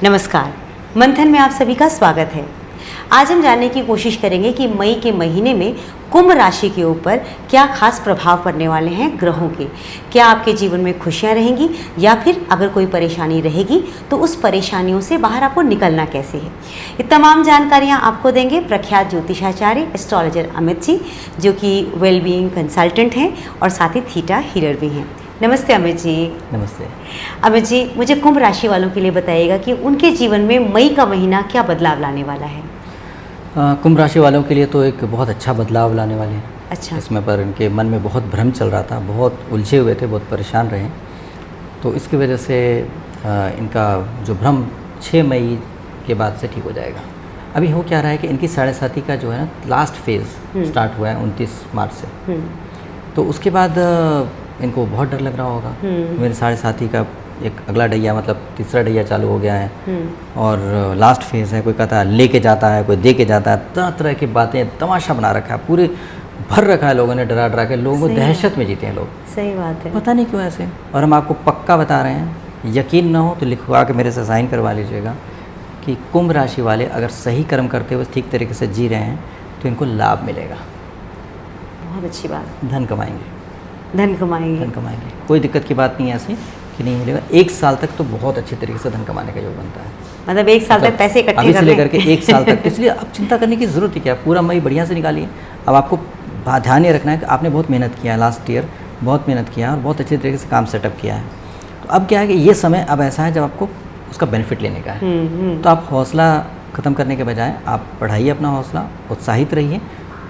नमस्कार, मंथन में आप सभी का स्वागत है। आज हम जानने की कोशिश करेंगे कि मई के महीने में कुंभ राशि के ऊपर क्या खास प्रभाव पड़ने वाले हैं ग्रहों के। क्या आपके जीवन में खुशियां रहेंगी या फिर अगर कोई परेशानी रहेगी तो उस परेशानियों से बाहर आपको निकलना कैसे है। ये तमाम जानकारियां आपको देंगे प्रख्यात ज्योतिषाचार्य एस्ट्रोलॉजर अमित जी, जो कि वेलबीइंग कंसल्टेंट हैं और साथ ही थीटा हीलर भी हैं। नमस्ते अमित जी। नमस्ते। अमित जी, मुझे कुंभ राशि वालों के लिए बताइएगा कि उनके जीवन में मई का महीना क्या बदलाव लाने वाला है। कुंभ राशि वालों के लिए तो एक बहुत अच्छा बदलाव लाने वाले हैं। अच्छा। इसमें पर इनके मन में बहुत भ्रम चल रहा था, बहुत उलझे हुए थे, बहुत परेशान रहे। तो इसकी वजह से इनका जो भ्रम 6 मई के बाद से ठीक हो जाएगा। अभी हो क्या रहा है कि इनकी 7.5 का जो है ना लास्ट फेज़ स्टार्ट हुआ है 29 मार्च से। तो उसके बाद इनको बहुत डर लग रहा होगा। मेरे 7.5 का एक अगला डैया मतलब तीसरा डैया चालू हो गया है और लास्ट फेज़ है। कोई कहता है लेके जाता है, कोई दे के जाता है, तरह तरह की बातें, तमाशा बना रखा है, पूरे भर रखा है लोगों ने, डरा डरा के लोगों को दहशत में जीते हैं लोग। सही बात है। पता नहीं क्यों ऐसे। और हम आपको पक्का बता रहे हैं, यकीन ना हो तो लिखवा के मेरे से साइन करवा लीजिएगा कि कुंभ राशि वाले अगर सही कर्म करते हुए ठीक तरीके से जी रहे हैं तो इनको लाभ मिलेगा। बहुत अच्छी बात। धन कमाएंगे। धन कमाएंगे। धन कमाएंगे, कोई दिक्कत की बात नहीं है ऐसी कि नहीं मिलेगा। 1 साल तक तो बहुत अच्छे तरीके से धन कमाने का योग बनता है। मतलब 1 साल तक पैसे इकट्ठे अभी से लेकर के 1 साल तक। इसलिए अब चिंता करने की ज़रूरत ही क्या है। पूरा मई बढ़िया से निकालिए। अब आपको ध्यान ये रखना है कि आपने बहुत मेहनत किया है, लास्ट ईयर बहुत मेहनत किया है और बहुत अच्छे तरीके से काम सेटअप किया है। तो अब क्या है कि ये समय अब ऐसा है जब आपको उसका बेनिफिट लेने का है। तो आप हौसला ख़त्म करने के बजाय आप बढ़ाइए अपना हौसला, उत्साहित रहिए।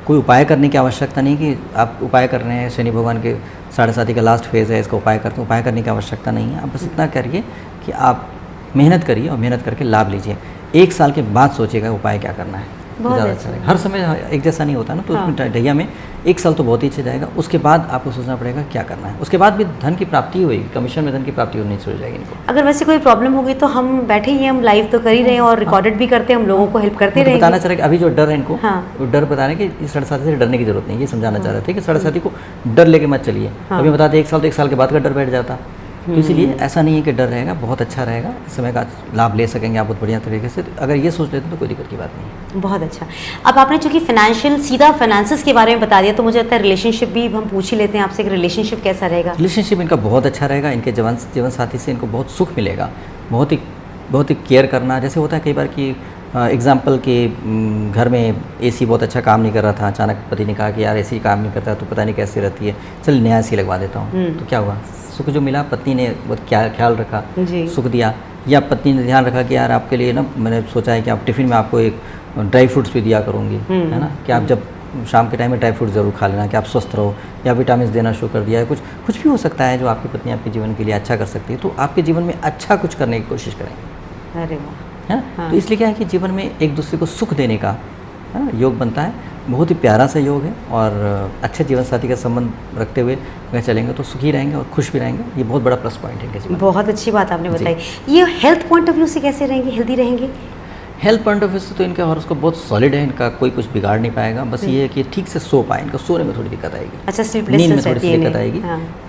कोई उपाय करने की आवश्यकता नहीं कि आप उपाय कर रहे हैं, शनि भगवान के 7.5 का लास्ट फेज़ है, इसका उपाय करते हैं। उपाय करने की आवश्यकता नहीं है। आप बस इतना करिए कि आप मेहनत करिए और मेहनत करके लाभ लीजिए। 1 साल के बाद सोचिएगा उपाय क्या करना है। ज़्यादा अच्छा रहेगा। हर समय एक जैसा नहीं होता ना, तो उसमें ढैया में 1 साल तो बहुत ही अच्छा जाएगा। उसके बाद आपको सोचना पड़ेगा क्या करना है। उसके बाद भी धन की प्राप्ति होगी, कमीशन में धन की प्राप्ति होनी शुरू हो जाएगी इनको। अगर वैसे कोई प्रॉब्लम होगी तो हम बैठे ही हैं, हम लाइव तो कर ही रहे हैं और रिकॉर्डेड भी करते हैं, हम लोगों को हेल्प करते रहेंगे। बताना चाह रहे कि अभी जो डर है इनको, हाँ। वो डर बता रहे हैं कि इस 7.5 से डरने की जरूरत नहीं। ये समझाना चाह रहे थे कि 7.5 को डर लेके मत चलिए। अभी बताते 1 साल तो 1 साल के बाद का डर बैठ जाता। तो इसीलिए ऐसा नहीं है कि डर रहेगा, बहुत अच्छा रहेगा। इस समय का लाभ ले सकेंगे आप बहुत बढ़िया तरीके से। तो अगर ये सोच लेते हैं तो कोई दिक्कत की बात नहीं है। बहुत अच्छा। अब आपने चूंकि फाइनेंशियल सीधा फाइनेंसेस के बारे में बता दिया, तो मुझे लगता है रिलेशनशिप भी हम पूछ ही लेते हैं आपसे कि रिलेशनशिप कैसा रहेगा। रिलेशनशिप इनका बहुत अच्छा रहेगा। इनके जीवन साथी से इनको बहुत सुख मिलेगा। बहुत ही केयर करना। जैसे होता है कई बार कि एग्जाम्पल कि घर में एसी बहुत अच्छा काम नहीं कर रहा था, अचानक पति ने कहा कि यार एसी काम नहीं करता तो पता नहीं कैसे रहती है, चल नया एसी लगवा देता हूँ। तो क्या हुआ, सुख जो मिला, पत्नी ने बहुत ख्याल रखा, सुख दिया। या पत्नी ने ध्यान रखा कि यार आपके लिए ना मैंने सोचा है कि आप टिफ़िन में आपको एक ड्राई फ्रूट्स भी दिया करूँगी, है ना, कि आप जब शाम के टाइम में ड्राई फ्रूट ज़रूर खा लेना कि आप स्वस्थ रहो। या विटामिन देना शुरू कर दिया है। कुछ भी हो सकता है जो आपकी पत्नी आपके जीवन के लिए अच्छा कर सकती है। तो आपके जीवन में अच्छा कुछ करने की कोशिश करेंगे। अरे वाह। है ना। तो इसलिए क्या है कि जीवन में एक दूसरे को सुख देने का योग बनता है। बहुत ही प्यारा सा योग है और अच्छे जीवन साथी का संबंध रखते हुए अगर चलेंगे तो सुखी रहेंगे और खुश भी रहेंगे। ये बहुत बड़ा प्लस पॉइंट है इनके जीवन। बहुत अच्छी बात आपने बताई। ये हेल्थ पॉइंट ऑफ व्यू से कैसे रहेंगे, हेल्दी रहेंगे? हेल्थ पॉइंट ऑफ व्यू से तो इनका हॉरोस्कोप बहुत सॉलिड है। इनका कोई कुछ बिगाड़ नहीं पाएगा। बस ये है कि ठीक से सो पाए। इनको सोने में थोड़ी दिक्कत आएगी। अच्छा, नींद में थोड़ी सी दिक्कत आएगी।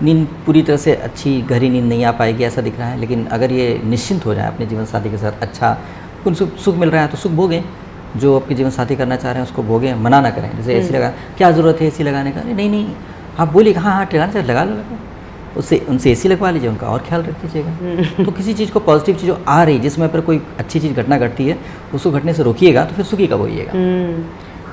नींद पूरी तरह से अच्छी गहरी नींद नहीं आ पाएगी ऐसा दिख रहा है। लेकिन अगर ये निश्चिंत हो जाए अपने जीवन साथी के साथ, अच्छा उनको सुख मिल रहा है तो सुख भोगें। जो आपके जीवन साथी करना चाह रहे हैं उसको भोगें, मना ना करें। जैसे एसी लगा, क्या ज़रूरत है एसी लगाने का? नहीं, आप बोलिए हाँ लगा लो। उनसे एसी लगवा लीजिए, उनका और ख्याल रख दीजिएगा। तो किसी चीज़ को, पॉजिटिव चीज़ आ रही जिसमें पर कोई अच्छी चीज़ घटना घटती है उसको घटने से रोकिएगा तो फिर सुखी कब होइएगा।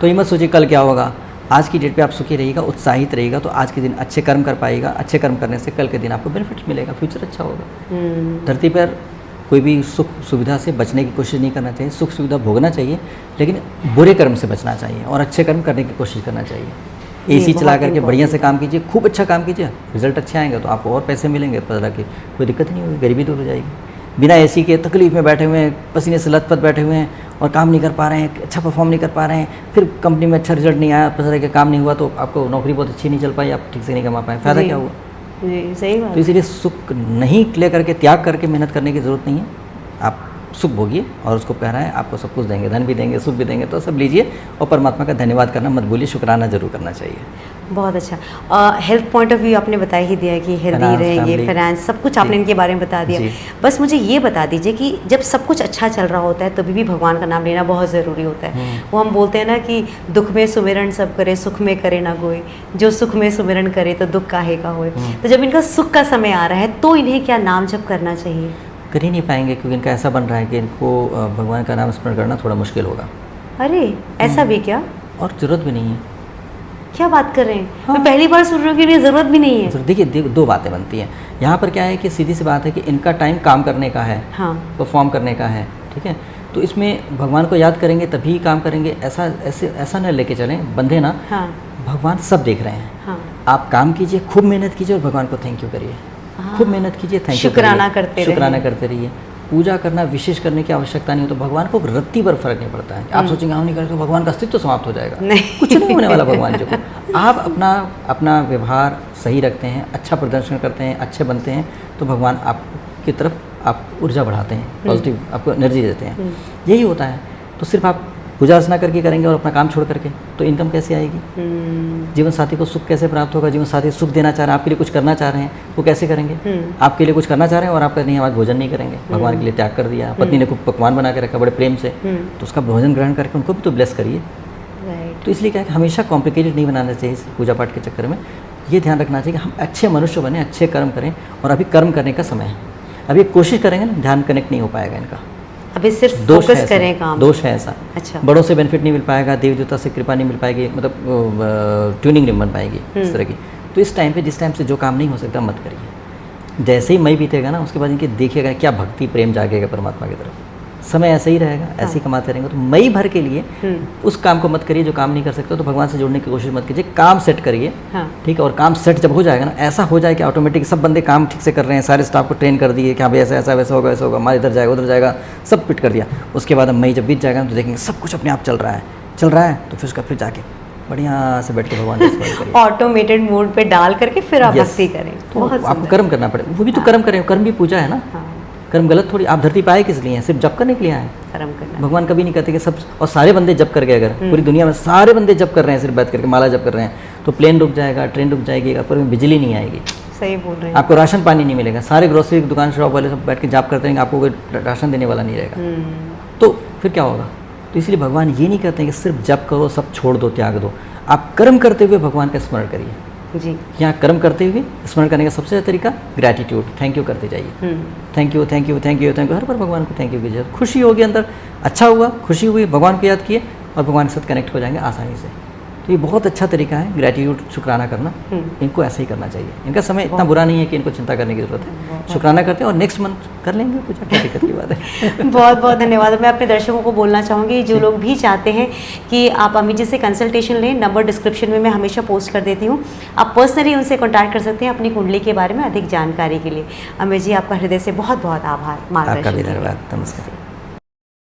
तो ये मत सोचिए कल क्या होगा। आज की डेट पे आप सुखी रहिएगा, उत्साहित रहिएगा तो आज के दिन अच्छे कर्म कर पाएगा। अच्छे कर्म करने से कल के दिन आपको बेनिफिट मिलेगा, फ्यूचर अच्छा होगा। धरती पर कोई भी सुख सुविधा से बचने की कोशिश नहीं करना चाहिए। सुख सुविधा भोगना चाहिए लेकिन बुरे कर्म से बचना चाहिए और अच्छे कर्म करने की कोशिश करना चाहिए। एसी चला करके बढ़िया से काम कीजिए, खूब अच्छा काम कीजिए, रिजल्ट अच्छे आएंगे तो आपको और पैसे मिलेंगे, पता कि कोई दिक्कत नहीं होगी, गरीबी दूर हो जाएगी। बिना एसी के तकलीफ में बैठे हुए हैं, पसीने से लथपथ बैठे हुए हैं और काम नहीं कर पा रहे हैं, अच्छा परफॉर्म नहीं कर पा रहे हैं, फिर कंपनी में अच्छा रिजल्ट नहीं आया, पता लगे काम नहीं हुआ तो आपको नौकरी बहुत अच्छी नहीं चल पाई, आप ठीक से नहीं कमा पाए, फ़ायदा क्या हुआ? जी, सही बात। तो इसीलिए सुख नहीं ले करके, त्याग करके मेहनत करने की ज़रूरत नहीं है। आप सुख भोगिए और उसको कह रहा है आपको सब कुछ देंगे, धन भी देंगे, सुख भी देंगे, तो सब लीजिए और परमात्मा का धन्यवाद करना मत भूलिए, शुक्राना जरूर करना चाहिए। बहुत अच्छा। हेल्थ पॉइंट ऑफ व्यू आपने बता ही दिया कि हेल्दी रहेंगे, फाइनेंस सब कुछ आपने इनके बारे में बता दिया। बस मुझे ये बता दीजिए कि जब सब कुछ अच्छा चल रहा होता है तभी भी भगवान का नाम लेना बहुत ज़रूरी होता है। वो हम बोलते हैं ना कि दुख में सुमिरन सब करे, सुख में करे ना कोई, जो सुख में सुमिरन करे तो दुख काहे का होए। तो जब इनका सुख का समय आ रहा है तो इन्हें क्या नाम जप करना चाहिए? कर ही नहीं पाएंगे क्योंकि इनका ऐसा बन रहा है कि इनको भगवान का नाम स्मरण करना थोड़ा मुश्किल होगा। अरे ऐसा भी क्या? और ज़रूरत भी नहीं है। क्या बात कर रहे हैं? हाँ। मैं पहली बार सुन रही हूँ कि इन्हें ज़रूरत भी नहीं है। देखिए दो बातें बनती हैं यहाँ पर। क्या है कि सीधी सी बात है कि इनका टाइम काम करने का है, हाँ, परफॉर्म करने का है, ठीक है। तो इसमें भगवान को याद करेंगे तभी काम करेंगे, ऐसा न लेके चलें, बंधे ना। हाँ। भगवान सब देख रहे हैं। हाँ। आप काम कीजिए, खूब मेहनत कीजिए और भगवान को थैंक यू करिए। हाँ। खूब मेहनत कीजिए, थैंक यू, शुक्राना करते रहिए। पूजा करना विशेष करने की आवश्यकता नहीं हो तो भगवान को रत्ती पर फर्क नहीं पड़ता है। आप सोचेंगे हम नहीं करें तो भगवान का अस्तित्व समाप्त हो जाएगा, कुछ नहीं होने वाला भगवान जी को। आप अपना व्यवहार सही रखते हैं, अच्छा प्रदर्शन करते हैं, अच्छे बनते हैं तो भगवान आपकी तरफ आप ऊर्जा बढ़ाते हैं, पॉजिटिव आपको एनर्जी देते हैं। यही होता है। तो सिर्फ आप पूजा अर्चना करके करेंगे और अपना काम छोड़ करके तो इनकम कैसे आएगी? जीवन साथी को सुख कैसे प्राप्त होगा? जीवन साथी सुख देना चाह रहे हैं, आपके लिए कुछ करना चाह रहे हैं, वो कैसे करेंगे? आपके लिए कुछ करना चाह रहे हैं और आप कहते हैं आज भोजन नहीं करेंगे, भगवान के लिए त्याग कर दिया, पत्नी ने कुछ पकवान बना के रखा बड़े प्रेम से, तो उसका भोजन ग्रहण करके उनको भी तो ब्लेस करिए। तो इसलिए क्या है कि हमेशा कॉम्प्लिकेटेड नहीं बनाना चाहिए पूजा पाठ के चक्कर में। ये ध्यान रखना चाहिए कि हम अच्छे मनुष्य बने, अच्छे कर्म करें। और अभी कर्म करने का समय है, अभी कोशिश करेंगे ना, ध्यान कनेक्ट नहीं हो पाएगा इनका। अभी सिर्फ फोकस करें काम। दोष है ऐसा। अच्छा। बड़ों से बेनिफिट नहीं मिल पाएगा, देवी देवता से कृपा नहीं मिल पाएगी, मतलब ट्यूनिंग नहीं बन पाएगी इस तरह की। तो इस टाइम पे, जिस टाइम से जो काम नहीं हो सकता मत करिए। जैसे ही मई बीतेगा ना उसके बाद इनके देखिएगा क्या भक्ति प्रेम जागेगा परमात्मा की तरफ। समय ऐसा ही रहेगा, ऐसे ही कमाते रहेंगे। तो मई भर के लिए उस काम को मत करिए जो काम नहीं कर सकते, तो भगवान से जुड़ने की कोशिश मत कीजिए, काम सेट करिए। ठीक है। और काम सेट जब हो जाएगा ना, ऐसा हो जाए कि ऑटोमेटिक सब बंदे काम ठीक से कर रहे हैं, सारे स्टाफ को ट्रेन कर दिए कि हाँ भाई ऐसा ऐसा वैसा होगा, ऐसा होगा, हमारा इधर जाएगा उधर जाएगा, सब फिट कर दिया। उसके बाद अब मई जब बीत जाएगा तो देखेंगे सब कुछ अपने आप चल रहा है तो फिर उसका फिर जाके बढ़िया से बैठ के भगवान का स्मरण करिए, ऑटोमेटेड मोड पे डाल करके फिर आप भक्ति करें। तो आपको कर्म करना पड़ेगा, वो भी तो कर्म करें, कर्म भी पूजा है ना। कर्म गलत थोड़ी। आप धरती पाए किस लिए हैं? सिर्फ जप करने के लिए आए। कर्म करना भगवान कभी नहीं कहते कि सब और सारे बंदे जप कर गए। अगर पूरी दुनिया में सारे बंदे जप कर रहे हैं, सिर्फ बैठ करके माला जप कर रहे हैं, तो प्लेन रुक जाएगा, ट्रेन रुक जाएगी, पर बिजली नहीं आएगी। सही बोल रहे हैं। आपको राशन पानी नहीं मिलेगा। सारे ग्रोसरी की दुकान शॉप वाले सब बैठ के जप करते रहेंगे, आपको कोई राशन देने वाला नहीं रहेगा। तो फिर क्या होगा? तो इसलिए भगवान ये नहीं कहते कि सिर्फ जप करो, सब छोड़ दो, त्याग दो। आप कर्म करते हुए भगवान का स्मरण करिए जी। यहाँ कर्म करते हुए स्मरण करने का सबसे अच्छा तरीका ग्रैटिट्यूड, थैंक यू करते जाइए। Thank you thank you thank you thank you, हर बार भगवान को थैंक यू कीजिए। खुशी होगी अंदर, अच्छा हुआ, खुशी हुई, भगवान को याद किए और भगवान के साथ कनेक्ट हो जाएंगे आसानी से। तो ये बहुत अच्छा तरीका है ग्रैटिट्यूड, शुक्राना करना। इनको ऐसे ही करना चाहिए। इनका समय इतना बुरा नहीं है कि इनको चिंता करने की जरूरत है। शुक्राना करते हैं और नेक्स्ट मंथ कर लेंगे पूजा, क्या दिक्कत की बात है। बहुत बहुत धन्यवाद। मैं अपने दर्शकों को बोलना चाहूँगी, जो लोग भी चाहते हैं कि आप अमित जी से कंसल्टेशन लें, नंबर डिस्क्रिप्शन में मैं हमेशा पोस्ट कर देती हूँ। आप पर्सनली उनसे कॉन्टैक्ट कर सकते हैं अपनी कुंडली के बारे में अधिक जानकारी के लिए। अमित जी, आपका हृदय से बहुत बहुत आभार। आपका भी धन्यवाद। नमस्कार।